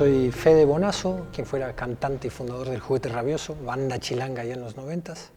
soy Fede Bonazo, quien fuera cantante y fundador del Juguete Rabioso, banda chilanga ya en los 90s.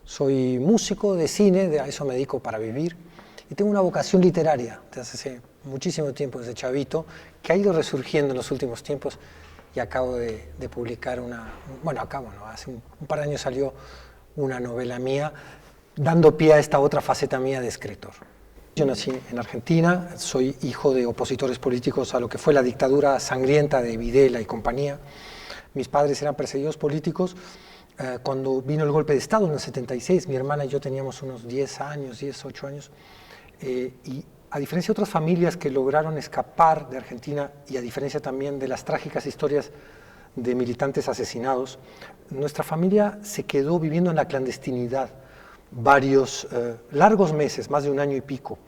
Soy músico de cine, a eso me dedico para vivir, y tengo una vocación literaria desde hace muchísimo tiempo, desde chavito, que ha ido resurgiendo en los últimos tiempos, y acabo de publicar hace un par de años salió una novela mía, dando pie a esta otra faceta mía de escritor. Yo nací en Argentina, soy hijo de opositores políticos a lo que fue la dictadura sangrienta de Videla y compañía. Mis padres eran perseguidos políticos. Cuando vino el golpe de Estado en el 76, mi hermana y yo teníamos unos 8 años, y a diferencia de otras familias que lograron escapar de Argentina, y a diferencia también de las trágicas historias de militantes asesinados, nuestra familia se quedó viviendo en la clandestinidad varios largos meses, más de un año y pico.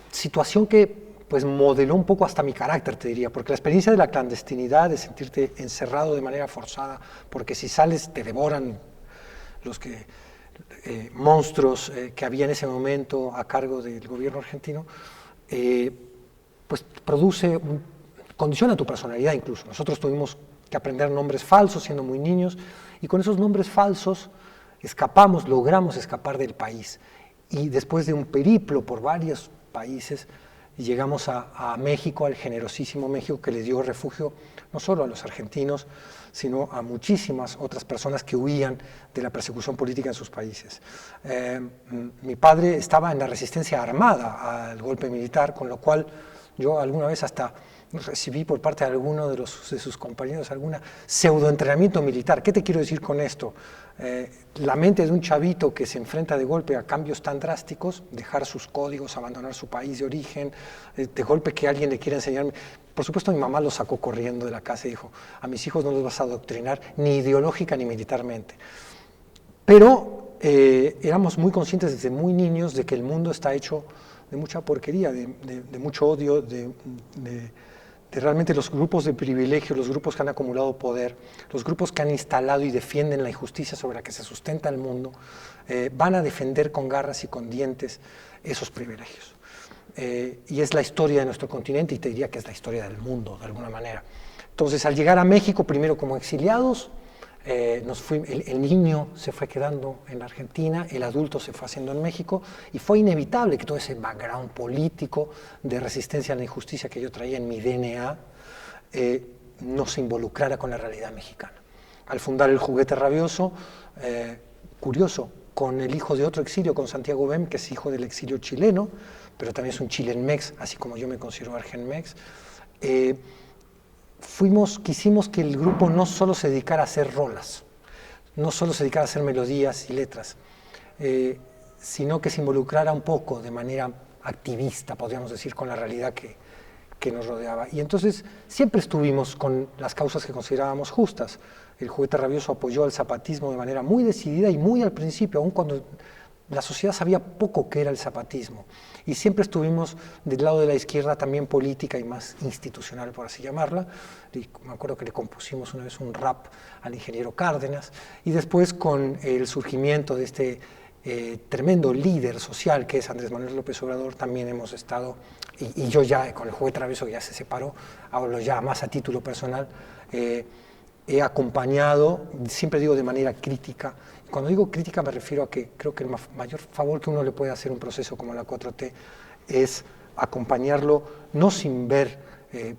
Situación que pues modeló un poco hasta mi carácter, te diría, porque la experiencia de la clandestinidad, de sentirte encerrado de manera forzada, porque si sales te devoran los monstruos que había en ese momento a cargo del gobierno argentino, pues condiciona tu personalidad incluso. Nosotros tuvimos que aprender nombres falsos siendo muy niños, y con esos nombres falsos logramos escapar del país, y después de un periplo por varios países llegamos a México, al generosísimo México, que le dio refugio no solo a los argentinos, sino a muchísimas otras personas que huían de la persecución política en sus países. Mi padre estaba en la resistencia armada al golpe militar, con lo cual yo alguna vez hasta recibí por parte de alguno de sus compañeros alguna pseudoentrenamiento militar. ¿Qué te quiero decir con esto? La mente de un chavito que se enfrenta de golpe a cambios tan drásticos, dejar sus códigos, abandonar su país de origen, de golpe que alguien le quiera enseñar. Por supuesto, mi mamá lo sacó corriendo de la casa y dijo: a mis hijos no los vas a adoctrinar ni ideológica ni militarmente. Pero éramos muy conscientes desde muy niños de que el mundo está hecho de mucha porquería, de mucho odio, de realmente los grupos de privilegio, los grupos que han acumulado poder, los grupos que han instalado y defienden la injusticia sobre la que se sustenta el mundo, van a defender con garras y con dientes esos privilegios. Y es la historia de nuestro continente, y te diría que es la historia del mundo, de alguna manera. Entonces, al llegar a México, primero como exiliados, el niño se fue quedando en la Argentina, el adulto se fue haciendo en México, y fue inevitable que todo ese background político de resistencia a la injusticia que yo traía en mi DNA no se involucrara con la realidad mexicana. Al fundar el Juguete Rabioso, curioso, con el hijo de otro exilio, con Santiago Bem, que es hijo del exilio chileno, pero también es un chilenmex, así como yo me considero argenmex, quisimos que el grupo no solo se dedicara a hacer rolas, no solo se dedicara a hacer melodías y letras, sino que se involucrara un poco de manera activista, podríamos decir, con la realidad que nos rodeaba. Y entonces siempre estuvimos con las causas que considerábamos justas. El Juguete Rabioso apoyó al zapatismo de manera muy decidida y muy al principio, aun cuando la sociedad sabía poco qué era el zapatismo. Y siempre estuvimos del lado de la izquierda, también política y más institucional, por así llamarla. Y me acuerdo que le compusimos una vez un rap al ingeniero Cárdenas. Y después, con el surgimiento de este tremendo líder social que es Andrés Manuel López Obrador, también hemos estado, y yo ya con el Juguete Rabioso ya se separó, hablo ya más a título personal, he acompañado, siempre digo de manera crítica. Cuando digo crítica me refiero a que creo que el mayor favor que uno le puede hacer a un proceso como la 4T es acompañarlo no sin ver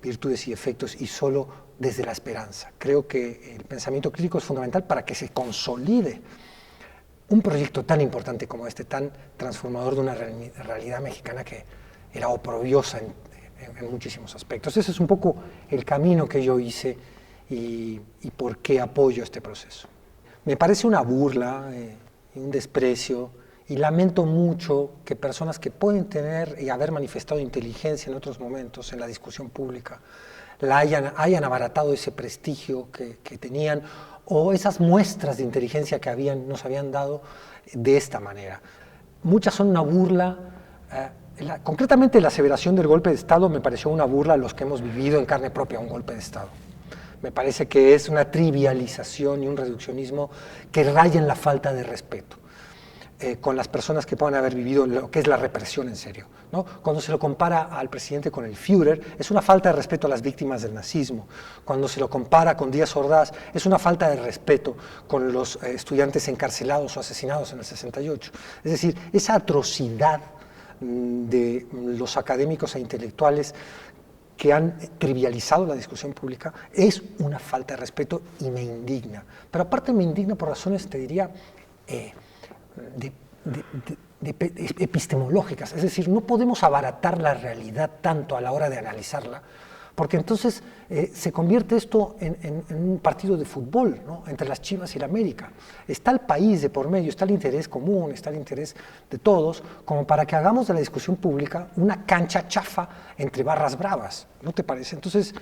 virtudes y efectos, y solo desde la esperanza. Creo que el pensamiento crítico es fundamental para que se consolide un proyecto tan importante como este, tan transformador de una realidad mexicana que era oprobiosa en muchísimos aspectos. Ese es un poco el camino que yo hice y por qué apoyo este proceso. Me parece una burla y un desprecio, y lamento mucho que personas que pueden tener y haber manifestado inteligencia en otros momentos en la discusión pública hayan abaratado ese prestigio que tenían, o esas muestras de inteligencia que nos habían dado de esta manera. Muchas son una burla. Concretamente, la aseveración del golpe de Estado me pareció una burla a los que hemos vivido en carne propia un golpe de Estado. Me parece que es una trivialización y un reduccionismo que raya en la falta de respeto. con las personas que puedan haber vivido lo que es la represión en serio, ¿no? Cuando se lo compara al presidente con el Führer, es una falta de respeto a las víctimas del nazismo. Cuando se lo compara con Díaz Ordaz, es una falta de respeto con los estudiantes encarcelados o asesinados en el 68. Es decir, esa atrocidad de los académicos e intelectuales que han trivializado la discusión pública es una falta de respeto y me indigna. Pero aparte me indigna por razones, te diría, epistemológicas, es decir, no podemos abaratar la realidad tanto a la hora de analizarla, porque entonces se convierte esto en un partido de fútbol, ¿no? Entre las Chivas y la América. Está el país de por medio, está el interés común, está el interés de todos, como para que hagamos de la discusión pública una cancha chafa entre barras bravas, ¿no te parece? Entonces,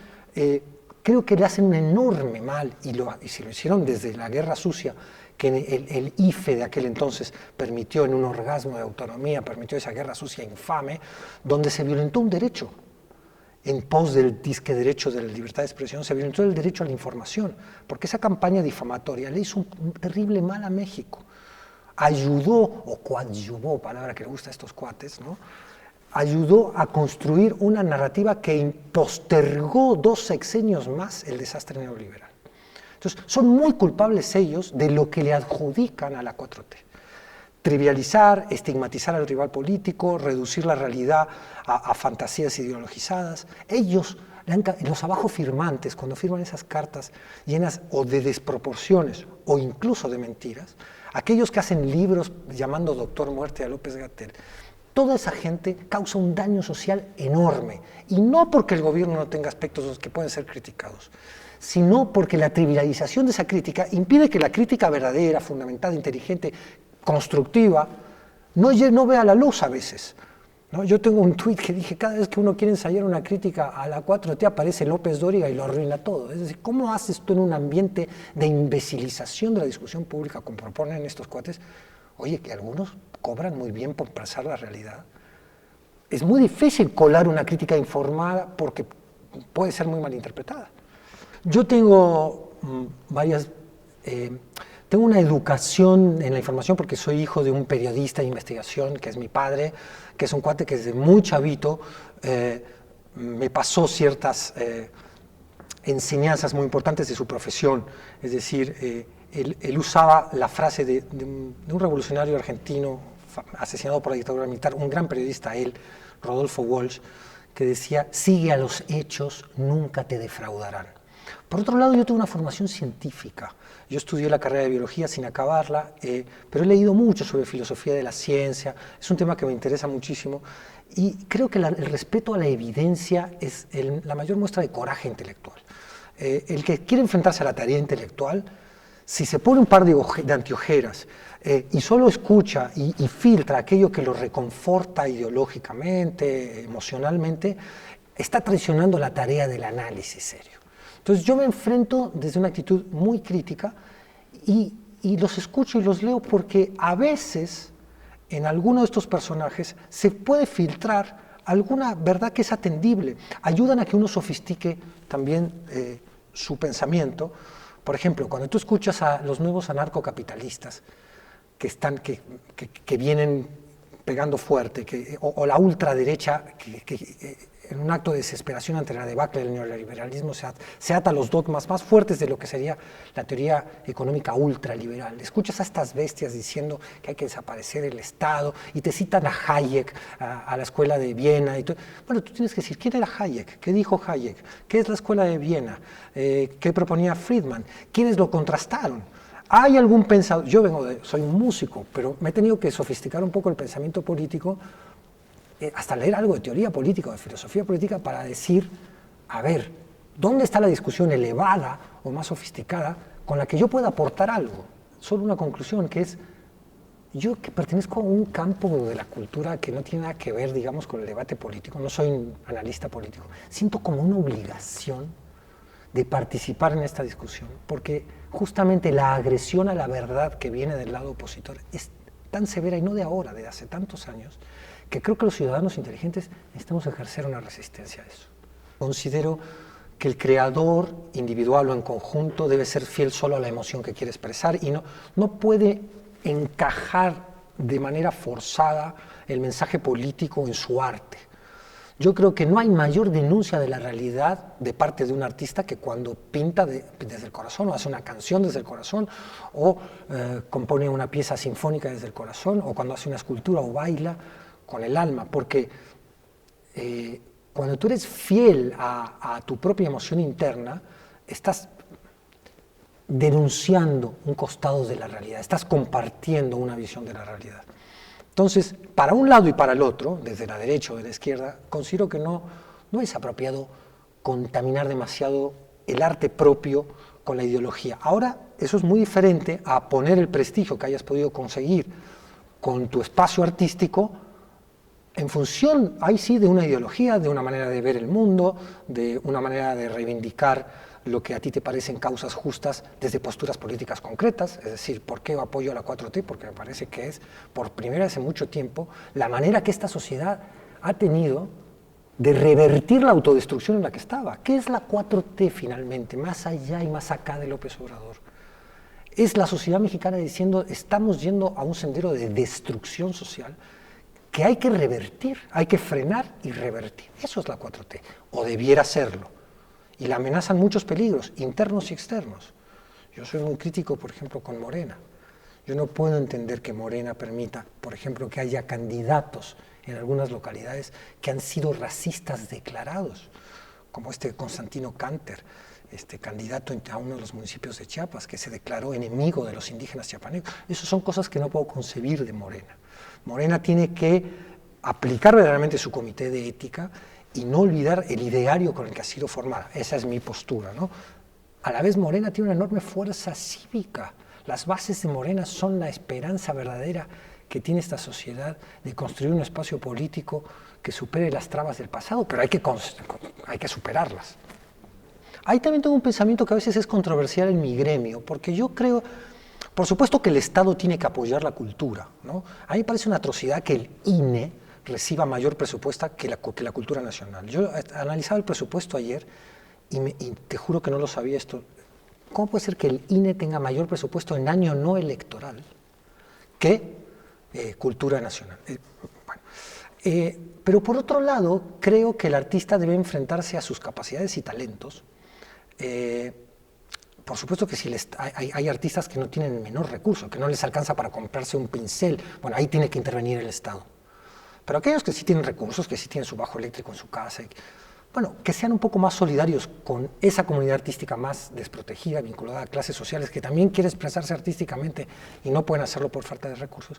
creo que le hacen un enorme mal, y si lo hicieron desde la Guerra Sucia, que el IFE de aquel entonces permitió en un orgasmo de autonomía, permitió esa guerra sucia infame, donde se violentó un derecho, en pos del disque derecho de la libertad de expresión, se violentó el derecho a la información, porque esa campaña difamatoria le hizo un terrible mal a México. Ayudó, o coadyuvó, palabra que le gusta a estos cuates, ¿no? Ayudó a construir una narrativa que postergó 2 sexenios más el desastre neoliberal. Entonces, son muy culpables ellos de lo que le adjudican a la 4T. Trivializar, estigmatizar al rival político, reducir la realidad a fantasías ideologizadas. Ellos, los abajo firmantes, cuando firman esas cartas llenas o de desproporciones o incluso de mentiras, aquellos que hacen libros llamando Doctor Muerte a López-Gatell, toda esa gente causa un daño social enorme, y no porque el gobierno no tenga aspectos que pueden ser criticados, sino porque la trivialización de esa crítica impide que la crítica verdadera, fundamentada, inteligente, constructiva, no vea la luz a veces, ¿no? Yo tengo un tuit que dije, cada vez que uno quiere ensayar una crítica a la 4T aparece López Dóriga y lo arruina todo. Es decir, ¿cómo haces tú en un ambiente de imbecilización de la discusión pública, como proponen estos cuates? Oye, que algunos cobran muy bien por pasar la realidad. Es muy difícil colar una crítica informada porque puede ser muy mal interpretada. Yo tengo tengo una educación en la información porque soy hijo de un periodista de investigación, que es mi padre, que es un cuate que desde muy chavito me pasó ciertas enseñanzas muy importantes de su profesión. Es decir, él usaba la frase de un revolucionario argentino asesinado por la dictadura militar, un gran periodista, Rodolfo Walsh, que decía: sigue a los hechos, nunca te defraudarán. Por otro lado, yo tengo una formación científica. Yo estudié la carrera de biología sin acabarla, pero he leído mucho sobre filosofía de la ciencia, es un tema que me interesa muchísimo, y creo que el respeto a la evidencia es la mayor muestra de coraje intelectual. El que quiere enfrentarse a la tarea intelectual, si se pone un par de anteojeras y solo escucha y filtra aquello que lo reconforta ideológicamente, emocionalmente, está traicionando la tarea del análisis serio. Entonces yo me enfrento desde una actitud muy crítica y los escucho y los leo porque a veces en alguno de estos personajes se puede filtrar alguna verdad que es atendible. Ayudan a que uno sofistique también su pensamiento. Por ejemplo, cuando tú escuchas a los nuevos anarcocapitalistas que vienen pegando fuerte, o la ultraderecha que en un acto de desesperación ante la debacle del neoliberalismo se ata a los dogmas más fuertes de lo que sería la teoría económica ultraliberal. Escuchas a estas bestias diciendo que hay que desaparecer el Estado y te citan a Hayek, a la escuela de Viena. Bueno, tú tienes que decir, ¿quién era Hayek? ¿Qué dijo Hayek? ¿Qué es la escuela de Viena? ¿Qué proponía Friedman? ¿Quiénes lo contrastaron? ¿Hay algún pensador? Soy un músico, pero me he tenido que sofisticar un poco el pensamiento político, hasta leer algo de teoría política, de filosofía política, para decir, a ver, ¿dónde está la discusión elevada o más sofisticada con la que yo pueda aportar algo? Solo una conclusión, que es, yo que pertenezco a un campo de la cultura que no tiene nada que ver, digamos, con el debate político, no soy un analista político, siento como una obligación de participar en esta discusión, porque justamente la agresión a la verdad que viene del lado opositor es tan severa, y no de ahora, de hace tantos años, que creo que los ciudadanos inteligentes necesitamos ejercer una resistencia a eso. Considero que el creador, individual o en conjunto, debe ser fiel solo a la emoción que quiere expresar y no puede encajar de manera forzada el mensaje político en su arte. Yo creo que no hay mayor denuncia de la realidad de parte de un artista que cuando pinta desde el corazón, o hace una canción desde el corazón, o compone una pieza sinfónica desde el corazón, o cuando hace una escultura o baila con el alma, porque cuando tú eres fiel a tu propia emoción interna, estás denunciando un costado de la realidad, estás compartiendo una visión de la realidad. Entonces, para un lado y para el otro, desde la derecha o de la izquierda, considero que no es apropiado contaminar demasiado el arte propio con la ideología. Ahora, eso es muy diferente a poner el prestigio que hayas podido conseguir con tu espacio artístico en función, ahí sí, de una ideología, de una manera de ver el mundo, de una manera de reivindicar lo que a ti te parecen causas justas desde posturas políticas concretas, es decir, ¿por qué apoyo a la 4T? Porque me parece que es, por primera vez en mucho tiempo, la manera que esta sociedad ha tenido de revertir la autodestrucción en la que estaba. ¿Qué es la 4T finalmente, más allá y más acá de López Obrador? Es la sociedad mexicana diciendo, estamos yendo a un sendero de destrucción social que hay que revertir, hay que frenar y revertir. Eso es la 4T, o debiera serlo. Y la amenazan muchos peligros, internos y externos. Yo soy muy crítico, por ejemplo, con Morena. Yo no puedo entender que Morena permita, por ejemplo, que haya candidatos en algunas localidades que han sido racistas declarados, como Constantino Canter, candidato a uno de los municipios de Chiapas, que se declaró enemigo de los indígenas chiapanecos. Esas son cosas que no puedo concebir de Morena. Morena tiene que aplicar verdaderamente su comité de ética y no olvidar el ideario con el que ha sido formada. Esa es mi postura, ¿no? A la vez, Morena tiene una enorme fuerza cívica. Las bases de Morena son la esperanza verdadera que tiene esta sociedad de construir un espacio político que supere las trabas del pasado, pero hay que superarlas. Ahí también tengo un pensamiento que a veces es controversial en mi gremio, porque yo creo, por supuesto que el Estado tiene que apoyar la cultura, ¿no? A mí me parece una atrocidad que el INE reciba mayor presupuesto que la cultura nacional. Yo analizaba el presupuesto ayer y te juro que no lo sabía esto. ¿Cómo puede ser que el INE tenga mayor presupuesto en año no electoral que cultura nacional? Pero por otro lado, creo que el artista debe enfrentarse a sus capacidades y talentos. Por supuesto que si hay artistas que no tienen el menor recurso, que no les alcanza para comprarse un pincel, bueno, ahí tiene que intervenir el Estado. Pero aquellos que sí tienen recursos, que sí tienen su bajo eléctrico en su casa, bueno, que sean un poco más solidarios con esa comunidad artística más desprotegida, vinculada a clases sociales, que también quiere expresarse artísticamente y no pueden hacerlo por falta de recursos,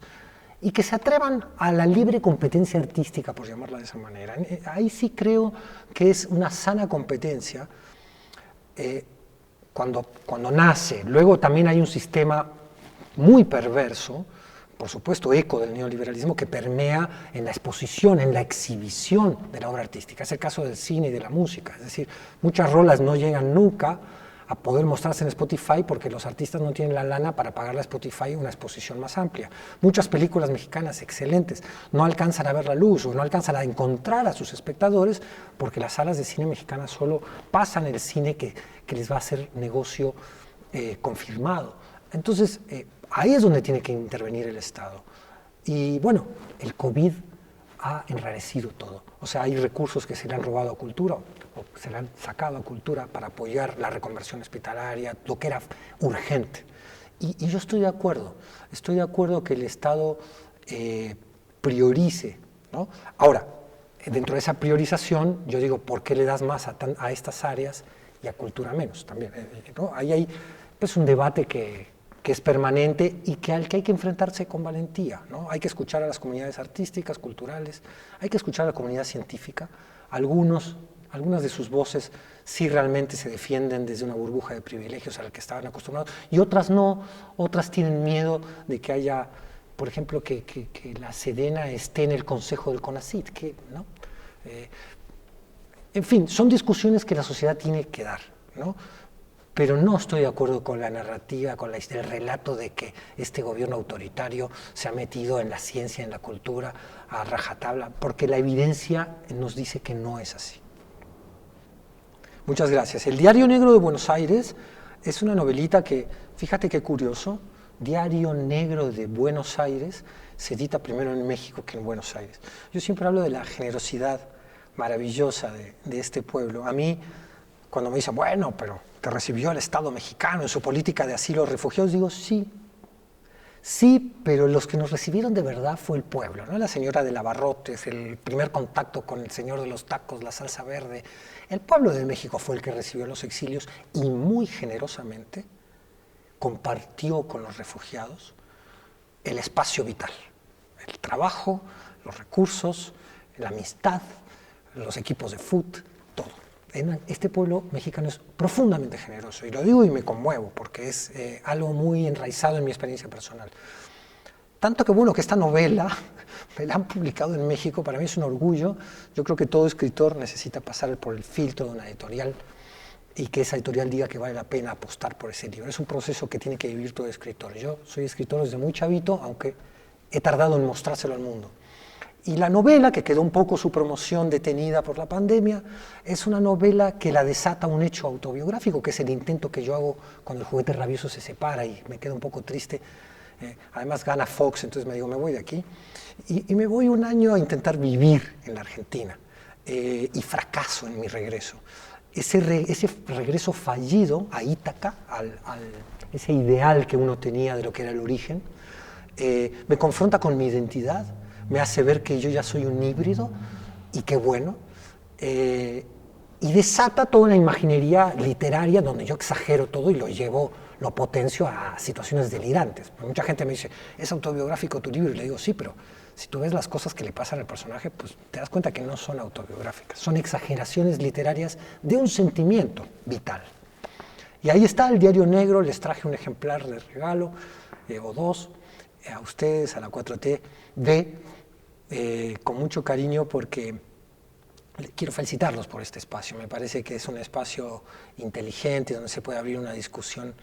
y que se atrevan a la libre competencia artística, por llamarla de esa manera. Ahí sí creo que es una sana competencia cuando nace. Luego también hay un sistema muy perverso, por supuesto eco del neoliberalismo, que permea en la exposición, en la exhibición de la obra artística. Es el caso del cine y de la música, es decir, muchas rolas no llegan nunca a poder mostrarse en Spotify porque los artistas no tienen la lana para pagarle a Spotify una exposición más amplia. Muchas películas mexicanas excelentes no alcanzan a ver la luz o no alcanzan a encontrar a sus espectadores porque las salas de cine mexicanas solo pasan el cine que les va a hacer negocio confirmado. Entonces, ahí es donde tiene que intervenir el Estado. Y bueno, el COVID ha enrarecido todo. O sea, hay recursos que se le han robado a cultura, o se le han sacado a cultura para apoyar la reconversión hospitalaria, lo que era urgente. Y yo estoy de acuerdo que el Estado priorice, ¿no? Ahora, dentro de esa priorización, yo digo, ¿por qué le das más a estas áreas y a cultura menos? También, ¿no? Ahí hay pues, un debate que es permanente y al que hay que enfrentarse con valentía, ¿no? Hay que escuchar a las comunidades artísticas, culturales, hay que escuchar a la comunidad científica. Algunas de sus voces sí realmente se defienden desde una burbuja de privilegios a la que estaban acostumbrados, y otras no, otras tienen miedo de que haya, por ejemplo, que la Sedena esté en el consejo del CONACYT, ¿no? En fin, son discusiones que la sociedad tiene que dar, ¿no? Pero no estoy de acuerdo con la narrativa, con el relato de que este gobierno autoritario se ha metido en la ciencia, en la cultura, a rajatabla, porque la evidencia nos dice que no es así. Muchas gracias. El Diario Negro de Buenos Aires es una novelita que, fíjate qué curioso, Diario Negro de Buenos Aires, se edita primero en México que en Buenos Aires. Yo siempre hablo de la generosidad maravillosa de este pueblo. A mí, cuando me dicen, bueno, pero te recibió el Estado mexicano en su política de asilo a refugiados, digo, sí. Sí, pero los que nos recibieron de verdad fue el pueblo, ¿no? La señora de Abarrotes, el primer contacto con el señor de los tacos, la salsa verde. El pueblo de México fue el que recibió a los exilios y muy generosamente compartió con los refugiados el espacio vital, el trabajo, los recursos, la amistad, los equipos de fútbol, todo. Este pueblo mexicano es profundamente generoso, y lo digo y me conmuevo, porque es algo muy enraizado en mi experiencia personal. Tanto que bueno que esta novela me la han publicado en México, para mí es un orgullo. Yo creo que todo escritor necesita pasar por el filtro de una editorial, y que esa editorial diga que vale la pena apostar por ese libro. Es un proceso que tiene que vivir todo escritor. Yo soy escritor desde muy chavito, aunque he tardado en mostrárselo al mundo. Y la novela, que quedó un poco su promoción detenida por la pandemia, es una novela que la desata un hecho autobiográfico, que es el intento que yo hago cuando el juguete rabioso se separa y me quedo un poco triste. Además gana Fox, entonces me digo, me voy de aquí. Y me voy un año a intentar vivir en la Argentina. Y fracaso en mi regreso. Ese regreso fallido a Ítaca, ese ideal que uno tenía de lo que era el origen, me confronta con mi identidad, me hace ver que yo ya soy un híbrido, y qué bueno, y desata toda una imaginería literaria donde yo exagero todo y lo potencio a situaciones delirantes. Mucha gente me dice, ¿es autobiográfico tu libro? Y le digo, sí, pero si tú ves las cosas que le pasan al personaje, pues te das cuenta que no son autobiográficas, son exageraciones literarias de un sentimiento vital. Y ahí está el Diario Negro, les traje un ejemplar de regalo, o dos, a ustedes, a la 4T, con mucho cariño, porque quiero felicitarlos por este espacio. Me parece que es un espacio inteligente donde se puede abrir una discusión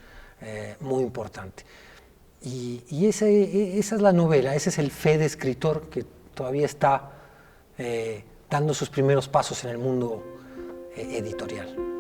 muy importante. Y esa es la novela, ese es el Fede escritor que todavía está dando sus primeros pasos en el mundo editorial.